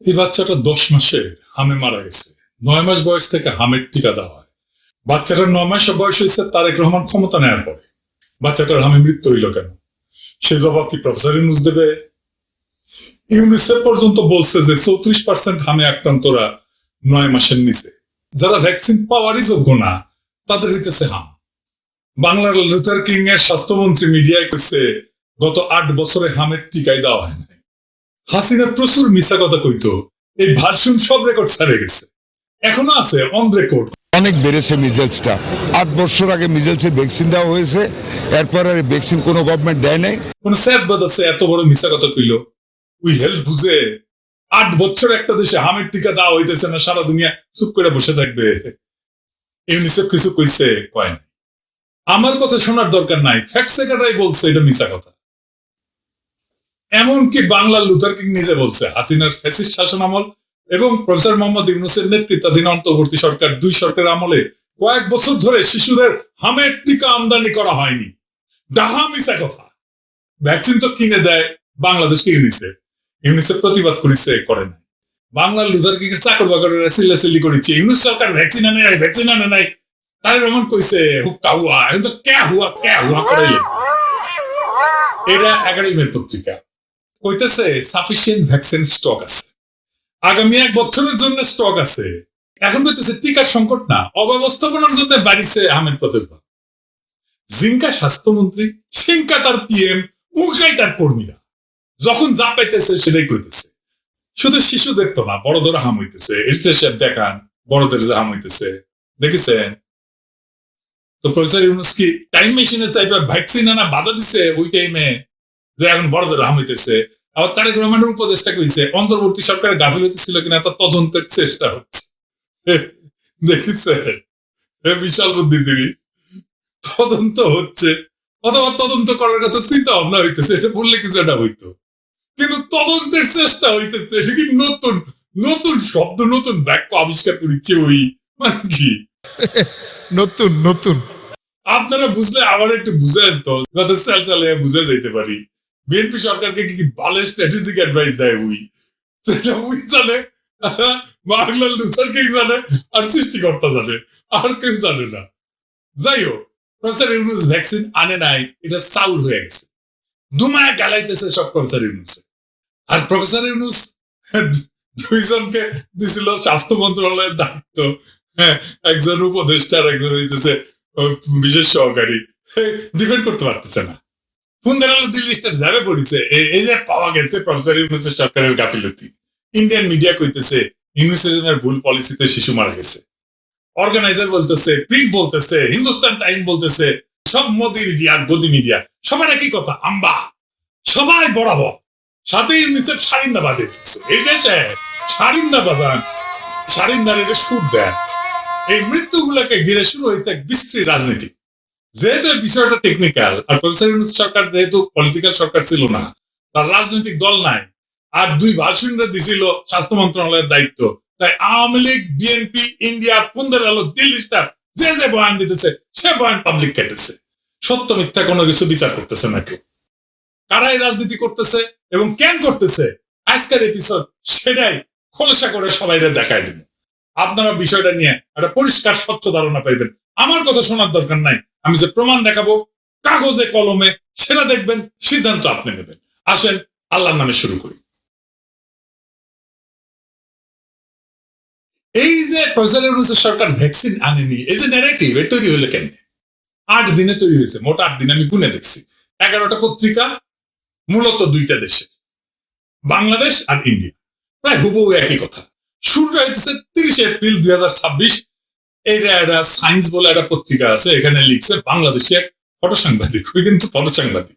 এই বাচ্চাটা 10 মাসে হামে মারা গেছে। 9 মাস বয়স থেকে হামের টিকা দেওয়া হয়। বাচ্চাটার 9 মাস বয়স হয়েছে তারেক রহমান ক্ষমতা নেওয়ার পরে। বাচ্চাটার হামে মৃত্যু হইল কেন? সে জবাব কি প্রফেসর ইউনূস দেবে? ইউনিসেফ পর্যন্ত বলছে যে 34% হামে আক্রান্তরা 9 মাসের নিচে। যারা ভ্যাকসিন পাওয়ারই যোগ্য না তাদের হইতেছে হাম। বাংলার লুথার কিং এর স্বাস্থ্যমন্ত্রী মিডিয়ায় কইছে গত 8 বছরে হামের টিকাই দেওয়া হয় না। হাসিনা প্রচুর মিথ্যা কথা কইতো, এই ভার্সন সব রেকর্ড ছাড়ে গেছে, এখনো আছে অন রেকর্ড। অনেক বেড়েছে মিজেলসটা। 8 বছর আগে মিজেলসের ভ্যাকসিন দেওয়া হয়েছে, এরপর আর ভ্যাকসিন কোনো গভর্নমেন্ট দেয় নাই। কোন স্যারবাদ আছে এত বড় মিথ্যা কথা কইলো? উই হেলথ বুঝে 8 বছর একটা দেশে হামের টিকা দেওয়া হইতেছে না, সারা দুনিয়া চুপ করে বসে থাকবে? ইউনিসেফ কিছু কইছে? কয় নাই। আমার কথা শোনার দরকার নাই, ফ্যাক্ট চেকাররাই বলছে এটা মিথ্যা কথা। এমনকি বাংলার লুথার কিং নিজে বলছে হাসিনার ফ্যাসিস্ট শাসন আমল এবং প্রফেসর মোহাম্মদ ইউনূসের নেতৃত্বাধীন অন্তর্বর্তী সরকার 2 সরকারের আমলে কয়েক বছর ধরে শিশুদের হামের টিকা আমদানি করা হয়নি। ডাহা মিথ্যা কথা। ভ্যাকসিন তো কিনে দেয় বাংলাদেশকে ইউনিসেফ। ইউনিসেফ প্রতিবাদ করেছে, করে নাই। বাংলার লুথার কিং এর চাকর বাকরেরা চিল্লাচিল্লি করেছে ইউনূস সরকার ভ্যাকসিন আনে নাই, ভ্যাকসিন আনে নাই। তারেক রহমান কইছে হুক্কা হুয়া, এখন তো ক্যা হুয়া করাইলে। এটা 11 মে পত্রিকা কইতেছে সাফিসিয়েন্ট ভ্যাকসিন স্টক আছে, আগামী 1 বছরের জন্য স্টক আছে। এখন কইতেছে টিকার সংকট না, অব্যবস্থাপনার জন্য বাড়িছে আহমেদ প্রাদুর্ভাব। জিঙ্কা স্বাস্থ্যমন্ত্রী, সিঙ্কা তার পিএম, উঙ্কাই তার কর্মীরা যখন যা পাইতেছে সেটাই কইতেছে। শুধু শিশুদের তো না, বড়দের হাম হইতেছে। ইলটেশন দেখান বড়দের যে হাম হইতেছে, দেখেছেন তো? প্রফেসর ইউনূস কি টাইম মেশিনে চাইবে ভ্যাকসিন আনা বাধা দিছে ওই টাইমে যে এখন বড়দের হাম হইতেছে? আবার তারেক রহমানের উপদেষ্টা কইছে অন্তর্বর্তী সরকারের গাফিলতি ছিল কিনা তা তদন্তের চেষ্টা হচ্ছে। দেখেছে? বিশাল বুদ্ধিজীবী। তদন্ত হচ্ছে, অথবা তদন্ত করার কথা চিন্তা ভাবনা হইতেছে, এটা বললে কিছু একটা হইতো, কিন্তু তদন্তের চেষ্টা হইতেছে। এটা কি নতুন নতুন শব্দ, নতুন বাক্য আবিষ্কার করিচ্ছে? ওই মানে কি নতুন নতুন আপনারা বুঝলে আবার একটু বুঝেন তো, যাতে চাল চালিয়ে বুঝে যাইতে পারি। বিএনপি সরকারকে কি ভালো স্ট্র্যাটেজিক অ্যাডভাইস দেয়? সেটা জানে, বাংলার লুথার কিং জানে, আর সৃষ্টিকর্তা জানে, আর কেউ জানে না। যাই হোক, প্রফেসর ইউনূস ভ্যাকসিন আনে নাই, এটা চাউল হয়ে গেছে। দুমায় গালাইতেছে সব প্রফেসর ইউনূস। আর প্রফেসর ইউনূস 2 জনকে দিছিল স্বাস্থ্য মন্ত্রণালয়ের দায়িত্ব, একজন উপদেষ্টা আর একজন হইতেছে বিশেষ সহকারী। ডিফেন্ড করতে পারতেছে না। দিল্লি স্টার যাবে পড়িছে এই যে পাওয়া গেছে প্রফেসর ইউনূসের সরকারের গাফিলতি। ইন্ডিয়ান মিডিয়া কইতেছে ইউনিসেফের ভুল পলিসিতে শিশু মারা গেছে। অর্গানাইজার বলতেছে, প্রিন্ট বলতেছে, হিন্দুস্তান টাইম বলতেছে, সব মোদি মিডিয়া, গদি মিডিয়া, সবার একই কথা, আম্বা সবাই বরাবর। সাথে ইউনিসেফ সারিন্দা বাজাইছে। এই দেশে সারিন্দা বাজান, সারিন্দার এটা সুর দেন। এই মৃত্যুগুলোকে ঘিরে শুরু হয়েছে এক বিশ্রী রাজনীতি। যেহেতু এই বিষয়টা টেকনিক্যাল, আর প্রফেসর ইউনূস সরকার যেহেতু পলিটিক্যাল সরকার ছিল না, তার রাজনৈতিক দল নাই, আর 2 ভার্সনরা দিছিল স্বাস্থ্য মন্ত্রণালয়ের দায়িত্ব, তাই আওয়ামী লীগ, বিএনপি, ইন্ডিয়া, পুন্দের আলো, দিল্লি স্টার যে যে বয়ান দিতেছে সে বয়ান পাবলিক কেটেছে। সত্য মিথ্যা কোনো কিছু বিচার করতেছে না কেউ। কারাই রাজনীতি করতেছে এবং কেন করতেছে, আজকের এপিসোড সেটাই খোলসা করে সবাই দেখায় দিব। আপনারা বিষয়টা নিয়ে একটা পরিষ্কার স্বচ্ছ ধারণা পাইবেন। আমার কথা শোনার দরকার নাই, আমি যে প্রমাণ দেখাবো কাগজে কলমে সেটা দেখবেন, সিদ্ধান্ত আপনি নেবেন। আসেন আল্লাহর নামে শুরু করি। এই যে প্রফেসর ইউনূসের সরকার ভ্যাকসিন আনেনি, এই যে ন্যারেটিভ তৈরি হলো কেমনে? 8 দিনে তৈরি হয়েছে, মোট 8 দিন আমি গুনে দেখছি। 11টা পত্রিকা, মূলত 2টা দেশে, বাংলাদেশ আর ইন্ডিয়া, প্রায় হুবহু একই কথা। শুরুটা হইতেছে 30 এপ্রিল 2026। এইটা একটা সায়েন্স বলে একটা পত্রিকা আছে, এখানে লিখছে বাংলাদেশে এক ফটো সাংবাদিক, ওই কিন্তু ফটো সাংবাদিক,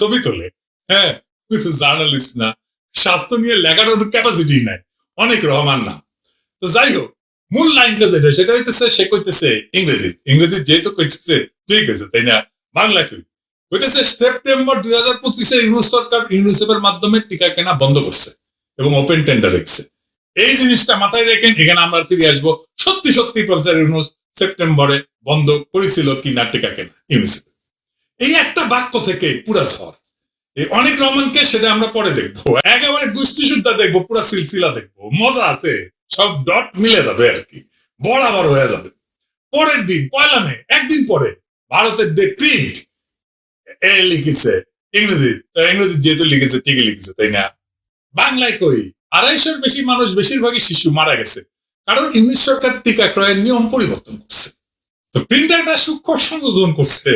ছবি তোলে, কিন্তু জার্নালিস্ট না, স্বাস্থ্য নিয়ে লেখার ক্যাপাসিটি নাই, অনেক রহমান না। তো যাই হোক, মূল লাইনটা যেটা সেটা হইতেছে, সে কইতেছে ইংরেজি যেহেতু কইতেছে ঠিক আছে, তাই না? বাংলা কি কইতেছে? সেপ্টেম্বর 2025 ইউনূস সরকার ইউনিসেফের মাধ্যমে টিকা কেনা বন্ধ করছে এবং ওপেন টেন্ডার রেখেছে। এই জিনিসটা মাথায় রেখেন, এখানে আমরা ফিরে আসবো। সত্যি সত্যি প্রফেসর ইউনূস সেপ্টেম্বরে বন্ধ করেছিল কিনা টিকা কেনা ইউনিসেফ। এই একটা বাক্য থেকে পুরা ঝড়। এই অনেক রহমানকে সেটা আমরা পরে দেখবো, একেবারে গোষ্ঠী সুদ্ধা দেখবো, পুরো সিলসিলা দেখবো, মজা আছে, সব ডট মিলে যাবে আর কি, বরাবর হয়ে যাবে। পরের দিন 1 মে, একদিন পরে ভারতের দে প্রিন্ট এ লিখেছে ইংরেজি, ইংরেজি যেহেতু লিখেছে ঠিকই লিখেছে তাই না, বাংলায় কই 250-র বেশি মানুষ, বেশিরভাগই শিশু মারা গেছে, কারণ ইংলিশ সরকার টিকা ক্রয়ের নিয়ম পরিবর্তন করছে। তো প্রিন্টারটা সূক্ষ্ম সংযোজন করছে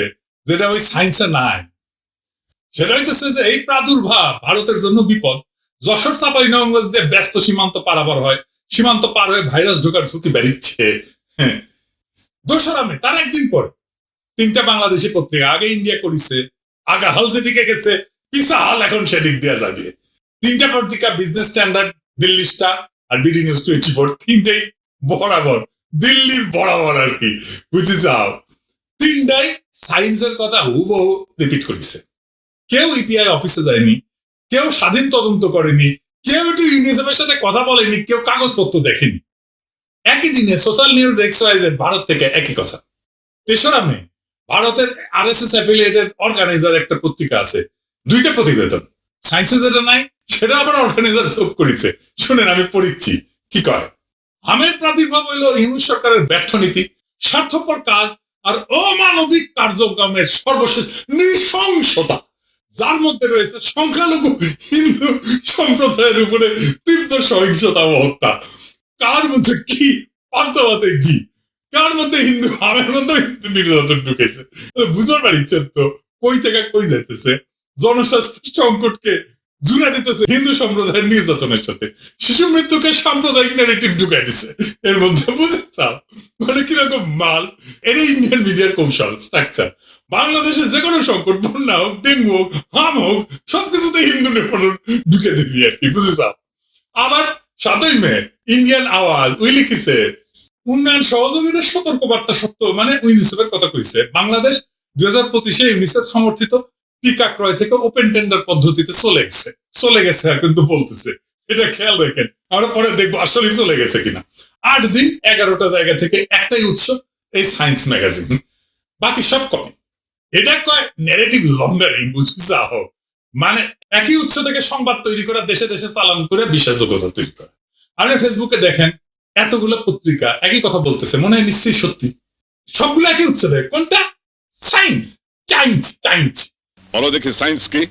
যেটা ওই সায়েন্সে নাই। সেটা হইতেছে যে এই প্রাদুর্ভাব ভারতের জন্য বিপদ। যশোর চাঁপাইনবাবগঞ্জ দিয়ে ব্যস্ত সীমান্ত পারাপার হয়, সীমান্ত পার হয়ে ভাইরাস ঢোকার ঝুঁকি বেড়েছে। 2 মে, তার একদিন পরে 3টা বাংলাদেশি পত্রিকা, আগে ইন্ডিয়া করেছে, আগে হাল যেদিকে গেছে পিসা হাল এখন সেদিক দেওয়া যাবে। 3টা পত্রিকা, বিজনেস স্ট্যান্ডার্ড, দিল্লি স্টার আর বিডি নিউজ 24, 3টাই বরাবর দিল্লির বরাবর আর কি, বুঝে যাও। 3টাই সায়েন্সের কথা হুবহু রিপিট করেছে। কেউ ইপিআই অফিসে যায়নি, কেউ স্বাধীন তদন্ত করেনি, কেউ একটু ইউনিসেফের সাথে কথা বলেনি, কেউ কাগজপত্র দেখেনি। একই দিনে সোশ্যাল নিউজ এক্সওয়াইজেড ভারত থেকে একই কথা। 3রা মে, ভারতের আরএসএস অ্যাফিলিয়েটেড অর্গানাইজার একটা পত্রিকা আছে, 2টা প্রতিবেদন, সায়েন্সে যেটা নাই সেটা আবার অর্গানাইজার যোগ করেছে। শুনেন আমি পড়িচ্ছি কি কয়। আমের প্রাদুর্ভাব হইল ইউনিশ সরকারের ব্যর্থ নীতি, স্বার্থপর কাজ আর অমানবিক কার্যক্রমের সর্বশেষ নৃশংসতা, যার মধ্যে রয়েছে সংখ্যালঘু হিন্দু সম্প্রদায়ের উপরে তীব্র সহিংসতা ও হত্যা। কার মধ্যে কি পান্তাভাতে কি, কার মধ্যে হিন্দু, আমের মধ্যে হিন্দু নির্যাতন ঢুকেছে, বুঝতে পারছেন তো কই থেকে কই যাইতেছে। জনস্বাস্থ্য সংকটকে জুড়ে দিতেছে হিন্দু সম্প্রদায়ের নির্যাতনের সাথে, শিশু মৃত্যুকে সাম্প্রদায়িক ন্যারেটিভ ঢুকাই দিছে এর মধ্যে, বুঝে চাও মানে কিরকম মাল। এর ইন্ডিয়ান মিডিয়ার কৌশল স্ট্রাকচার। বাংলাদেশে যে কোনো সংকট, বন্যা হোক, ডেঙ্গু হোক, হাম হোক, সবকিছুতে হিন্দু নিপীড়ন ঢুকে দিবি আর কি, বুঝে চাও। আবার 7 মে ইন্ডিয়ান আওয়াজ ওই লিখেছে উন্নয়ন সহযোগীদের সতর্কবার্তা সত্য, মানে ইউনিসেফের কথা কইছে, বাংলাদেশ 2025-এ ইউনিসেফ সমর্থিত টিকা ক্রয় থেকে ওপেন টেন্ডার পদ্ধতিতে চলে গেছে কিন্তু বলতেছে, এটা খেয়াল রাখেন, আমরা পরে দেখবো আসলে চলে গেছে কিনা। 8 দিন 11টা জায়গা থেকে একটাই উৎস, এই সায়েন্স ম্যাগাজিন, বাকি সব কমে। এটা কয় ন্যারেটিভ লন্ডারিং, বুঝতে চাও মানে একই উৎস থেকে সংবাদ তৈরি করা, দেশে দেশে চালান করে বিশ্বাসযোগ্যতা তৈরি করা। আপনি ফেসবুকে দেখেন এতগুলো পত্রিকা একই কথা বলতেছে, মনে হয় নিশ্চয়ই সত্যি, সবগুলো একই উৎস থেকে। কোনটা? Science, science, science. বলো দেখি সায়েন্স কি?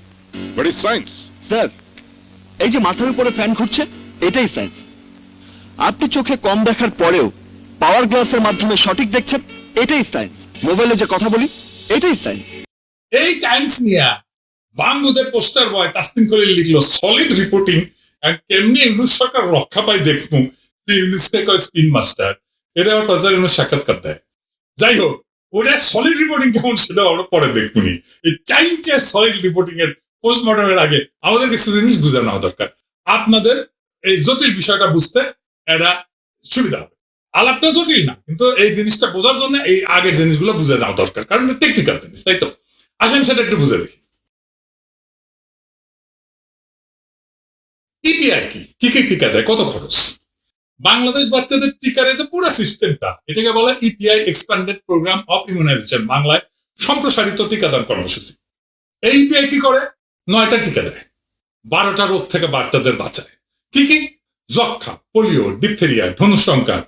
What is science? স্যার, এই যে মাথার উপরে ফ্যান ঘুরছে, এটাই সায়েন্স। আপনি চোখে কম দেখার পরেও পাওয়ার গ্লাসের মাধ্যমে সঠিক দেখছেন, এটাই সায়েন্স। মোবাইলে যে কথা বলি, এটাই সায়েন্স। এই সায়েন্স নিয়ে বাংলাদেশের পোস্টার বয় তাসনিম খলিল লিখলো সলিড রিপোর্টিং কেমনি ইউনিশ সরকার রক্ষা পায় দেখবো, ইউনিসকে কয় স্পিন মাস্টার। এটা আবার প্রচার সাক্ষাৎকার দেয়। যাই হোক, ওটা সলিড রিপোর্টিং কেমন সেটা আমরা পরে দেখবনি। এই সায়েন্সের সলিড রিপোর্টিং এর পোস্টমর্টমের আগে আমাদের কিছু জিনিস বুঝে নেওয়া দরকার। আপনাদের এই জটিল বিষয়টা বুঝতে এটা সুবিধা হবে। আলাপটা জটিল না, কিন্তু এই জিনিসটা বোঝার জন্য এই আগের জিনিসগুলো বুঝে নেওয়া দরকার, কারণ টেকনিক্যাল জিনিস, তাই তো। আসেন সেটা একটু বুঝে দেখি। ইপিআই কি কি টিকা দেয়, কত খরচ? বাংলাদেশ বাচ্চাদের টিকার যে পুরো সিস্টেমটা, এটাকে বলে EPI expanded programme of immunisation, বাংলায় সম্প্রসারিত টিকাদান কর্মসূচি। এই ইপিআই কি করে? 9টা টিকা দেয়, 12টা রোগ থেকে বাচ্চাদের বাঁচায়। কি কি? যক্ষা, পোলিও, ডিপথেরিয়া, ধনুঃসংক্রাম,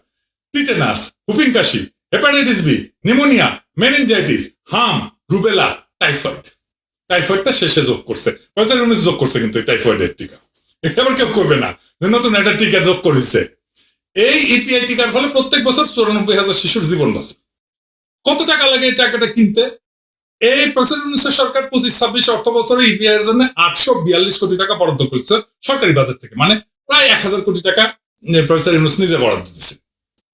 টিটেনাস, হুপিং কাশি, হেপাটাইটিস বি, নিউমোনিয়া, মেনিনজাইটিস, হাম, রুবেলা, টাইফয়েড। টাইফয়েডটা শেষে যোগ করছে, 2019 যোগ করছে কিন্তু টাইফয়েডের টিকা, এটা আবার কেউ করবে না, নতুন একটা টিকা যোগ করেছে। এই ইপিআই টিকার ফলে প্রত্যেক বছর 94,000 শিশুর জীবন বাঁচে। কত টাকা লাগে এই টাকাটা কিনতে? এই 2019 সরকার 25-26 অর্থ বছরে ইপিআই এর জন্য 842 কোটি টাকা বরাদ্দ করেছে সরকারি বাজেট থেকে, মানে প্রায় 1000 কোটি টাকা প্রফেসর ইউনূস নিজে বরাদ্দ দিচ্ছে।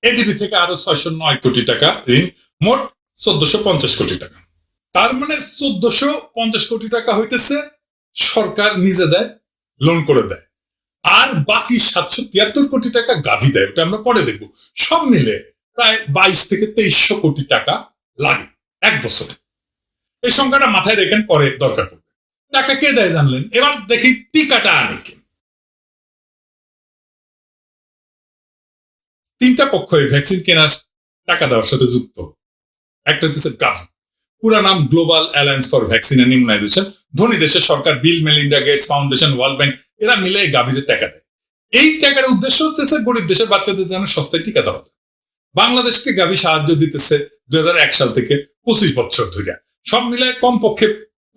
এডিবি থেকে আরো 609 কোটি টাকা ঋণ, মোট 1450 কোটি টাকা। তার মানে 1450 কোটি টাকা হইতেছে সরকার নিজে দেয়, লোন করে দেয়, আর বাকি 773 কোটি টাকা গাভি দেয়, ওটা আমরা পরে দেখবো। সব মিলে প্রায় 22 থেকে 2300 কোটি টাকা লাগে এক বছরে। এই সংখ্যাটা মাথায় রেখেন, পরে দরকার পড়বে। টাকা কে দেয় জানলেন? এবার দেখি টিকাটা আনে কে। 3টা পক্ষ এই ভ্যাকসিন কেনার টাকা দেওয়ার সাথে যুক্ত। একটা হচ্ছে গাভি, পুরা নাম global alliance for vaccine and immunisation. ধনী দেশের সরকার, Bill Melinda Gates Foundation, World Bank, এরা মিলে গাভীদের টাকা দেয়। এই টাকার উদ্দেশ্য হচ্ছে গরিব দেশের বাচ্চাদের যেন সস্তায় টিকা দেওয়া যায়। বাংলাদেশকে গাভী সাহায্য দিতেছে 2001 সাল থেকে 25 বছর ধরে, সব মিলায় কমপক্ষে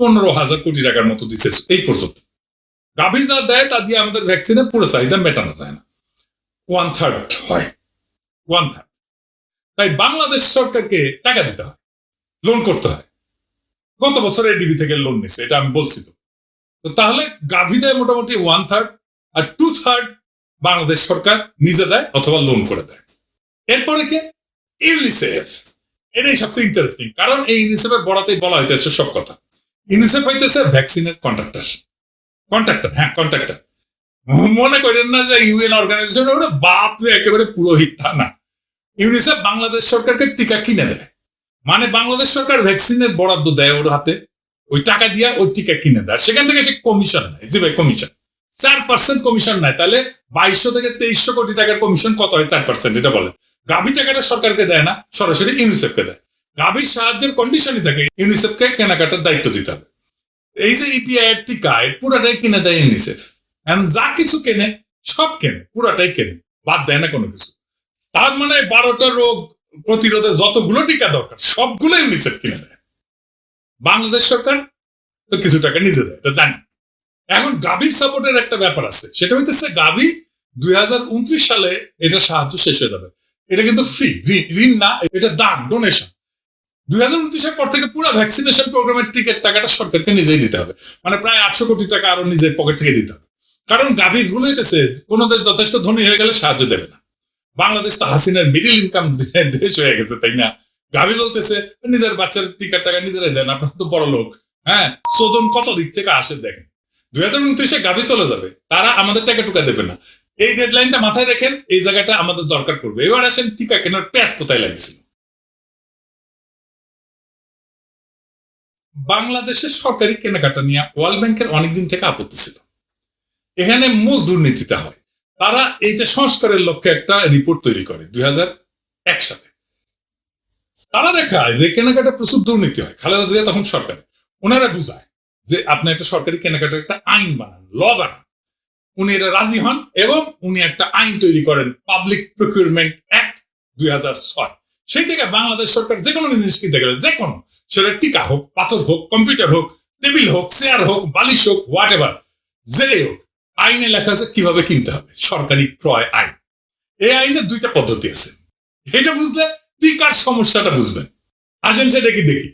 15,000 কোটি টাকার মতো দিচ্ছে এই পর্যন্ত। গাভী যা দেয় তা দিয়ে আমাদের ভ্যাকসিনের পুরো চাহিদা মেটানো যায় না, 1/3 হয়, 1/3। তাই বাংলাদেশ সরকারকে টাকা দিতে হয়, লোন করতে হয়। গত বছর এডিবি থেকে লোন নিছে, এটা আমি বলছি। তো তাহলে গাভী দেয় মোটামুটি 1/3, আর 2/3 বাংলাদেশ সরকার নিজে দেয় অথবা লোন করে দেয়। এরপরে কে? ইউনিসেফ। এটাই সবচেয়ে ইন্টারেস্টিং, কারণ এই ইউনিসেফের বড়াতেই বলা হইতেছে সব কথা। ইউনিসেফ হইতেছে ভ্যাকসিনের কন্ট্রাক্টর। হ্যাঁ, কন্ট্রাক্টর। মনে করেন না যে ইউএন অর্গানাইজেশন ওটা বাপ একেবারে পুরোহিত, তা না। ইউনিসেফ বাংলাদেশ সরকারকে টিকা কিনে দেয়, মানে বাংলাদেশ সরকার ভ্যাকসিনের বরাদ্দ দেয় ওর হাতে, ওই টাকা দিয়ে ওই টিকা কিনে দেয়, সেখান থেকে সে কমিশন নেয়। জি ভাই, কমিশন 4% কমিশন নেয়। তাহলে 2200 থেকে 2300 কোটি টাকার কমিশন কত হয়? 4%। এটা বলে গাভী টাকাটা সরকারকে দেয় না, সরাসরি ইউনিসেফকে দেয়। গাভীর সাহায্যের কন্ডিশনই থাকে ইউনিসেফকে কেনাকাটার দায়িত্ব দিতে হবে। এই যে ইপিআই এর টিকা, পুরাটাই কিনে দেয় ইউনিসেফ। যা কিছু কেনে সব কেনে, পুরাটাই কেনে, বাদ দেয় না কোনো কিছু। তার মানে 12টা রোগ প্রতিরোধে যতগুলো টিকা দরকার সবগুলো ইউনিসেফ কিনে দেয়। বাংলাদেশ সরকার তো কিছু টাকা নিজে দেয়, এটা জানি। এখন গাভীর সাপোর্টের একটা ব্যাপার আছে, সেটা হইতেছে গাভী 2029 সালে এটা সাহায্য শেষ হয়ে যাবে। এটা কিন্তু ফ্রি, ঋণ না, এটা দান, ডোনেশন। 2029 পর থেকে পুরো ভ্যাকসিনেশন প্রোগ্রামের টিকিট টাকাটা সরকারকে নিজেই দিতে হবে, মানে প্রায় 800 কোটি টাকা আরো নিজের পকেট থেকে দিতে হবে। কারণ গাভী ভুল হইতেছে, কোন দেশ যথেষ্ট ধনী হয়ে গেলে সাহায্য দেবে না। বাংলাদেশ তো হাসিনার মিডিল ইনকাম দেশ হয়ে গেছে, তাই না? গাভী বলতেছে নিজের বাচ্চার টিকার টাকা নিজেরাই দেন, আপনার তো বড় লোক। হ্যাঁ, শোধন কত দিক থেকে আসে দেখেন। 2029 গাভী চলে যাবে, তারা আমাদের টাকা টুকা দেবে না। এই ডেডলাইনটা মাথায় রেখেন, এই জায়গাটা আমাদের দরকার পড়বে। এবার আসেন টিকা কেনার প্যাচ কোথায় লাগছিল। বাংলাদেশের সরকারি কেনাকাটা নিয়ে ওয়ার্ল্ড ব্যাংকের অনেকদিন থেকে আপত্তি ছিল। এখানে মূল দুর্নীতিটা হয়, তারা এইটা সংস্কারের লক্ষ্যে একটা রিপোর্ট তৈরি করে 2001 সালে। তারা দেখায় যে কেনাকাটা প্রচুর দুর্নীতি হয়। খালেদা জিয়া তখন সরকারে, ওনারা বুঝায় যে আপনি একটা সরকারি কেনাকাটার একটা আইন বানান, ল বানান। উনি এটা রাজি হন এবং উনি একটা আইন তৈরি করেন, পাবলিক প্রকিউরমেন্ট অ্যাক্ট 2006। সেই থেকে বাংলাদেশ সরকার যে কোনো জিনিস কিনতে গেলে, যে কোনো, সেটা টিকা হোক, পাথর হোক, কম্পিউটার হোক, টেবিল হোক, চেয়ার হোক, বালিশ হোক, হোয়াট এভার, যেটাই হোক, আইনে লেখা আছে কিভাবে কিনতে হবে, সরকারি ক্রয় আইন। এই আইনে 2টা পদ্ধতি আছে। এটা বুঝলে টিকার সমস্যাটা বুঝবেন। আসেন সেটা কি দেখি।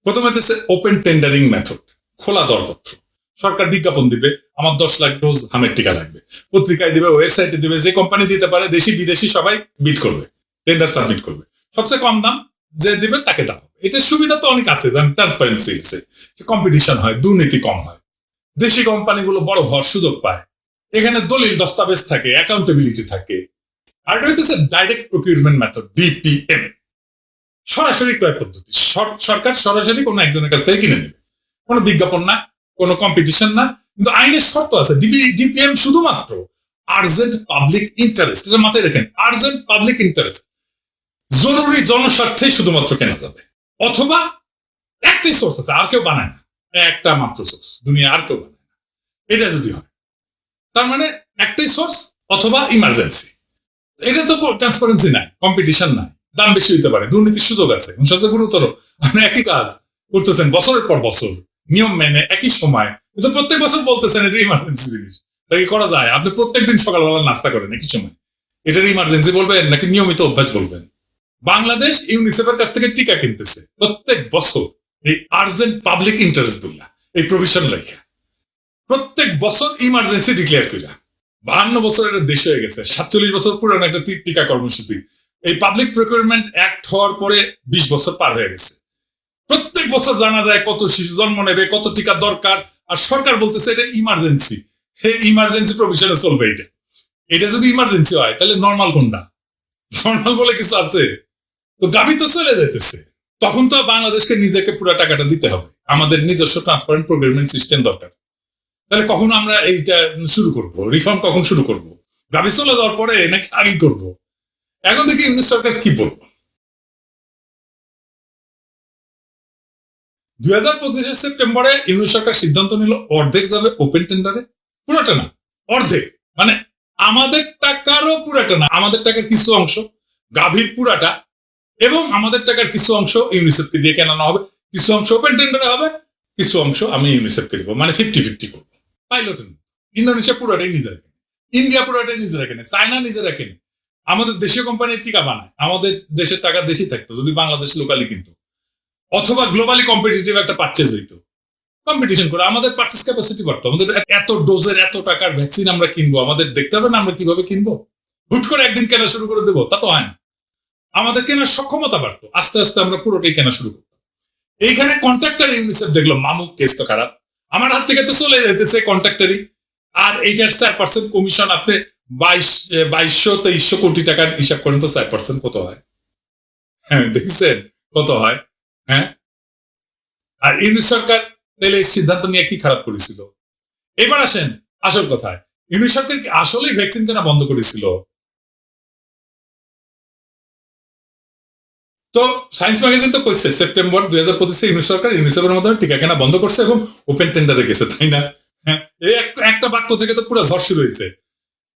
প্রথমে হচ্ছে ওপেন টেন্ডারিং মেথড, খোলা দরপত্র। সরকার বিজ্ঞাপন দিবে, আমার 10 লাখ ডোজ হামের টিকা লাগবে, পত্রিকায় দিবে, ওয়েবসাইটে দিবে, যে কোম্পানি দিতে পারে, দেশি বিদেশি সবাই বিড করবে, টেন্ডার সাবমিট করবে, সবচেয়ে কম দাম যে দিবে তাকে দাও। এটার সুবিধা তো অনেক আছে, ট্রান্সপারেন্সি আছে, কম্পিটিশন হয়, দুর্নীতি কম হয়, দেশি কোম্পানিগুলো বড় হওয়ার সুযোগ পায়, এখানে দলিল দস্তাবেজ থাকে, অ্যাকাউন্টেবিলিটি থাকে। আর এটা হচ্ছে ডাইরেক্ট প্রকিউরমেন্ট মেথড, ডিপিএম, সরাসরি ক্রয় পদ্ধতি। সরকার সরাসরি কোনো একজনের কাছ থেকে কিনে নেবে, কোনো বিজ্ঞাপন না, কোনো কম্পিটিশন না। কিন্তু আইনের শর্ত আছে, ডিপিএম শুধুমাত্র আর্জেন্ট পাবলিক ইন্টারেস্ট, এটা মাথায় রাখেন, আর্জেন্ট পাবলিক ইন্টারেস্ট, জরুরি জনস্বার্থে শুধুমাত্র কেনা যাবে। অথবা একটাই সোর্স আছে, আর কেউ বানায় না, একটা মাত্র সোর্স, দুনিয়া আর কেউ বানায় না। এটা যদি হয় তার মানে একটাই সোর্স, অথবা ইমার্জেন্সি। এটা তো ট্রান্সপারেন্সি নাই, কম্পিটিশন নাই, দাম বেশি হইতে পারে, দুর্নীতির সুযোগ আছে। সবচেয়ে গুরুতর, আপনি একই কাজ করতেছেন বছরের পর বছর, নিয়ম মেনে, একই সময়, কিন্তু প্রত্যেক বছর বলতেছেন এটা ইমার্জেন্সি জিনিস। তাই করা যায়? আপনি প্রত্যেকদিন সকালবেলা নাস্তা করেন একই সময়, এটার ইমার্জেন্সি বলবেন নাকি নিয়মিত অভ্যাস বলবেন? বাংলাদেশ ইউনিসেফের কাছ থেকে টিকা কিনতেছে প্রত্যেক বছর এই আর্জেন্ট পাবলিক ইন্টারেস্ট বললা, এই প্রভিশন লেখা, প্রত্যেক বছর ইমার্জেন্সি ডিক্লেয়ার কইরা। 52 বছর এটা দেশ হয়ে গেছে, 47 বছর পুরানো একটা টিকা কর্মসূচি। এই পাবলিক প্রকিউরমেন্ট অ্যাক্ট হওয়ার পরে 20 বছর পার হয়ে গেছে। প্রত্যেক বছর জানা যায় কত শিশু জন্ম নেবে, কত টিকা দরকার, আর সরকার বলতেছে এটা ইমার্জেন্সি। এই ইমার্জেন্সি প্রভিশনে চলবে এটা। এটা যদি ইমার্জেন্সি হয় তাহলে নর্মাল কোনটা? নর্মাল বলে কিছু আছে? তো গাভী তো চলে যাইতেছে। তখন তো বাংলাদেশকে নিজেকে পুরো টাকাটা দিতে হবে, আমাদের নিজস্ব ট্রান্সপারেন্ট প্রকিউরমেন্ট সিস্টেম দরকার। তাহলে কখন আমরা এইটা শুরু করব? রিফর্ম কখন শুরু করব? গাভী চলে যাওয়ার পরে নাকি আগেই করবো? এখন দেখি ইউনিট সরকার কি বলবো। 2025 সেপ্টেম্বরে ইউনিট সরকার সিদ্ধান্ত নিল অর্ধেক যাবে ওপেন টেন্ডারে, পুরোটা না, অর্ধেক, মানে আমাদের টাকারও পুরাটা না, আমাদের টাকার কিছু অংশ, গাভীর পুরাটা, এবং আমাদের টাকার কিছু অংশ ইউনিসেফকে দিয়ে কেনানো হবে, কিছু অংশ ওপেন টেন্ডারে হবে, কিছু অংশ আমি ইউনিসেফকে দিব, মানে 50-50 করবো। পাইলট ইন্দোনেশিয়া পুরোটাই নিজে রাখেন, ইন্ডিয়া পুরোটাই নিজে রাখেন, চায়না নিজে রাখেন। আমাদের দেশীয় কোম্পানির টিকা বানায়, আমাদের দেশের টাকা দেশই থাকতো যদি বাংলাদেশ লোকালি কিনতো, অথবা গ্লোবালি কম্পিটিটিভ একটা পারচেজ হইতো, কম্পিটিশন করে আমাদের পারচেজ ক্যাপাসিটি বাড়তো। আমাদের এত ডোজের এত টাকার ভ্যাকসিন আমরা কিনবো, আমাদের দেখতে হবে না আমরা কিভাবে কিনবো, হুট করে একদিন কেনা শুরু করে দেবো, তা তো হয় না। আমাদের কেনার সক্ষমতা বাড়তো, আস্তে আস্তে আমরা পুরোটাই কেনা শুরু করতাম। এইখানে কন্ট্রাক্টর ইউনিসেফ দেখলো মামুক কেস তো খারাপ, আমার হাত থেকে তো চলে যেতেছে কন্ট্রাক্টরই, আর এইটার 4% কমিশন, আপনি 2200-2300 কোটি টাকার হিসাব করেন তো 4% কত হয়? হ্যাঁ, দেখছেন কত হয়? হ্যাঁ, আর ইউনিট সরকার তাহলে এই সিদ্ধান্ত নিয়ে কি খারাপ করেছিল? এবার আসেন আসল কথায়, ইউনিট সরকার কি আসলেই ভ্যাকসিন কেনা বন্ধ করেছিল? তো সায়েন্স ম্যাগাজিন তো কইছে সেপ্টেম্বর 2025 ইউনিট সরকার ইউনিসেফের মাধ্যমে টিকা কেনা বন্ধ করছে এবং ওপেন টেন্ডারে গেছে, তাই না? হ্যাঁ, এই একটা বাক্য থেকে তো পুরো ঝড় শুরু হয়েছে।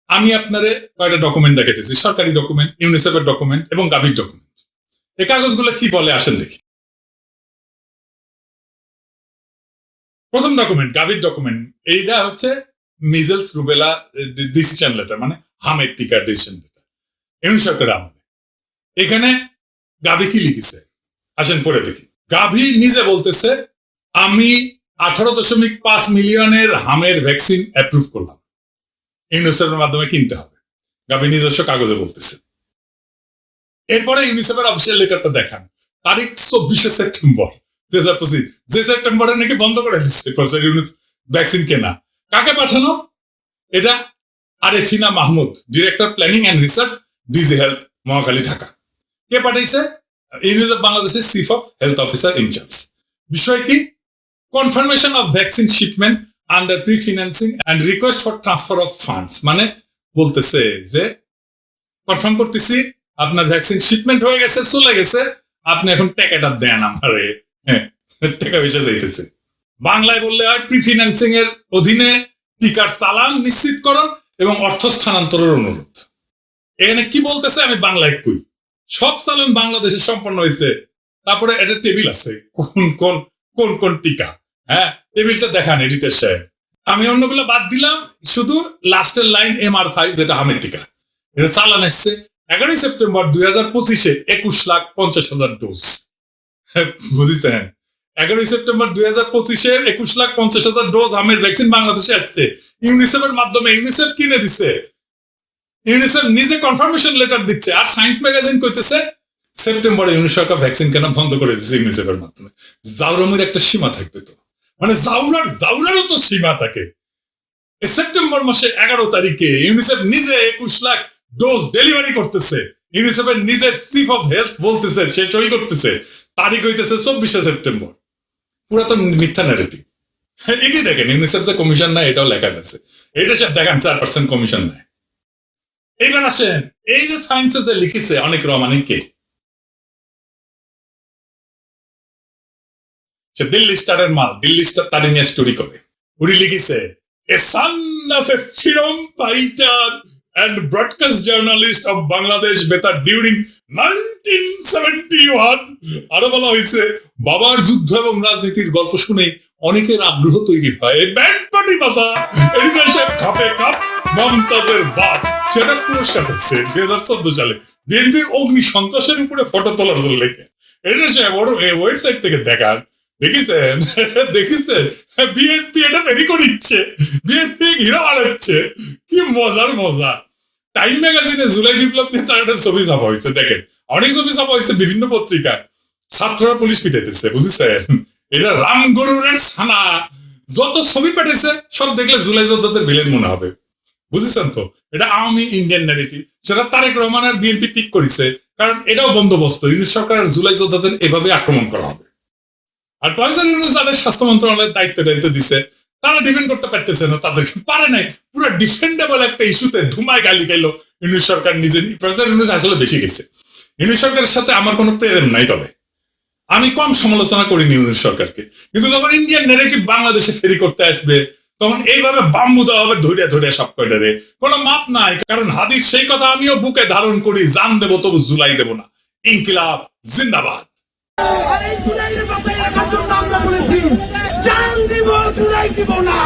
আমি আপনারে কয়েকটা ডকুমেন্ট দেখাইতেছি, সরকারি ডকুমেন্ট, ইউনিসেফের ডকুমেন্ট এবং গাভীর ডকুমেন্ট। এই কাগজগুলো কি বলে আসেন দেখি। প্রথম ডকুমেন্ট, গাভীর ডকুমেন্ট, এইটা হচ্ছে মিজেলস রুবেলা ডিসিশন লেটার, মানে হামের টিকার ডিসিশন লেটার, ইউনিট সরকার আমাদের। এখানে গাভী কি লিখেছে আসেন পড়ে দেখি। গাভী নিজে বলতেছে আমি 18.5 মিলিয়নের হামের ভ্যাকসিন অ্যাপ্রুভ করলাম, ইউনিসেফের মাধ্যমে কিনতে হবে, গাভী নিজস্ব কাগজে বলতেছে। এরপরে ইউনিসেফের অফিসিয়াল লেটারটা দেখান, তারিখ 24 সেপ্টেম্বর 2025, যে সেপ্টেম্বরে নাকি বন্ধ করে দিচ্ছে ভ্যাকসিন কেনা। কাকে পাঠানো এটা? Arefina Mahmud, director planning and research, DG health, Mohakhali, Dhaka. কে পাঠাইছে? ইউনিসেফ বাংলাদেশের chief of health officer in charge. বিষয় কি? Confirmation of vaccine shipment under pre financing and request for transfer of funds, মানে বলতেছে যে কনফার্ম করতেছি আপনার ভ্যাকসিন শিপমেন্ট হয়ে গেছে, চলে গেছে, আপনি এখন টাকাটা দেন আমারে। হ্যাঁ, টাকা পয়সা যাইতেছে। বাংলায় বললে হয় প্রি ফিন্যান্সিং এর অধীনে টিকার চালান নিশ্চিতকরণ এবং অর্থ স্থানান্তরের অনুরোধ। এখানে কি বলতেছে আমি বাংলায় কই, সব চালান বাংলাদেশে সম্পন্ন হয়েছে, তারপরে এটা টেবিল আছে কোন কোন কোন কোন টিকা, হ্যাঁ টেবিলটা দেখান এডিটর সাহেব। আমি অন্যগুলো বাদ দিলাম, শুধু লাস্টের লাইন MR5 যেটা হামের টিকা, এটা চালান আসছে 11 সেপ্টেম্বর 2025 21,50,000 ডোজ। বুঝেছেন? 11 সেপ্টেম্বর 2025 21,50,000 ডোজ হামের ভ্যাকসিন বাংলাদেশে আসছে ইউনিসেফের মাধ্যমে। ইউনিসেফ কিনে দিচ্ছে, ইউনিসেফ নিজে কনফার্মেশন লেটার দিচ্ছে। আর সায়েন্স ম্যাগাজিন কইতেছে সেপ্টেম্বরে ইউনিট সরকার ভ্যাকসিন কেনা বন্ধ করে দিচ্ছে ইউনিসেফের মাধ্যমে। জাউরামের একটা সীমা থাকবে তো, মানে জাউলারও তো সীমা থাকে। সেপ্টেম্বর মাসে 11 তারিখে ইউনিসেফ নিজে 21 লাখ ডোজ ডেলিভারি করতেছে, ইউনিসেফের নিজের চিফ অফ হেলথ বলতেছে, সে সই করতেছে, তারিখ হইতেছে 24 সেপ্টেম্বর। পুরা তো মিথ্যা ন্যারেটিভ। এটি দেখেন ইউনিসেফ যে কমিশন নেয় এটাও লেখা আছে, এটা সব দেখেন 4% কমিশন নেয়। এইবার আসেন এই যে সায়েন্সে যে লিখেছে অনেক রহমানি কে? সে দিল্লি স্টারের মাল, দিল্লি স্টার তার নিয়ে স্টোরি করে। উনি লিখেছে a son of a freedom fighter and broadcast journalist of Bangladesh বেতার ডিউরিং 1971। আরো বলা হয়েছে বাবার যুদ্ধ এবং রাজনীতির গল্প শুনে অনেকের আগ্রহ তৈরি হয়। ব্যান্ড পার্টি ভাষা এডিটর সাহেব খাপে কাপ মমতাজের বাপ, সেটা পুরস্কার পাচ্ছে 2014 সালে বিএনপির অগ্নি সন্ত্রাসের উপরে ফটো তোলার জন্য লেখে। এডিটর সাহেব ওয়েবসাইট থেকে দেখান, দেখিছেন দেখিছেন বিএনপি এটা বেরি করিচ্ছে, বিএনপি হিরো বানাচ্ছে, কি মজার মজা। টাইম ম্যাগাজিনে জুলাই বিপ্লব নিয়ে তার একটা ছবি ছাপা হয়েছে, দেখেন অনেক ছবি ছাপা হয়েছে বিভিন্ন পত্রিকায়, ছাত্ররা পুলিশ পিটাইতেছে, বুঝেছেন? এটা রামগরুরের ছানা, যত ছবি পাঠাইছে সব দেখলে জুলাই যোদ্ধাদের ভিলেন মনে হবে, বুঝেছেন তো? এটা আওয়ামী ইন্ডিয়ান ন্যারেটিভ, সেটা তারেক রহমান আর বিএনপি পিক করেছে, কারণ এটাও বন্দোবস্ত, ইউনিট সরকারের জুলাই যোদ্ধাদের এভাবে আক্রমণ করা হবে। আর প্রফেসর ইউনূস যাদের স্বাস্থ্য মন্ত্রণালয়ের দায়িত্ব দিছে তারা ডিফেন্ড করতে পারতেছে না, তাদেরকে পারে নাই। পুরো ডিফেন্ডেবল একটা ইস্যুতে ধুমায় গালি খাইলো ইউনিট সরকার নিজে। প্রফেসর ইউনূস আসলে বেশি গেছে। ইউনিট সরকারের সাথে আমার কোনো প্রেম নাই, তবে আমি কম সমালোচনা করিনি ইউনূস সরকারকে, কিন্তু যখন ইন্ডিয়ান ন্যারেটিভ বাংলাদেশে ফেরি করতে আসবে তখন এইভাবে বাম্বু দেওয়া হবে ধরে ধরে সব কয়টারে, কোনো মাপ নাই। কারণ হাদির সেই কথা আমিও বুকে ধারণ করি, জান দেবো তবু জুলাই দেবো না। ইনকিলাব জিন্দাবাদ। আর এই জুলাইয়ের কথাই রাখার জন্য আমরা বলেছি, জান দিব জুলাই দিব না।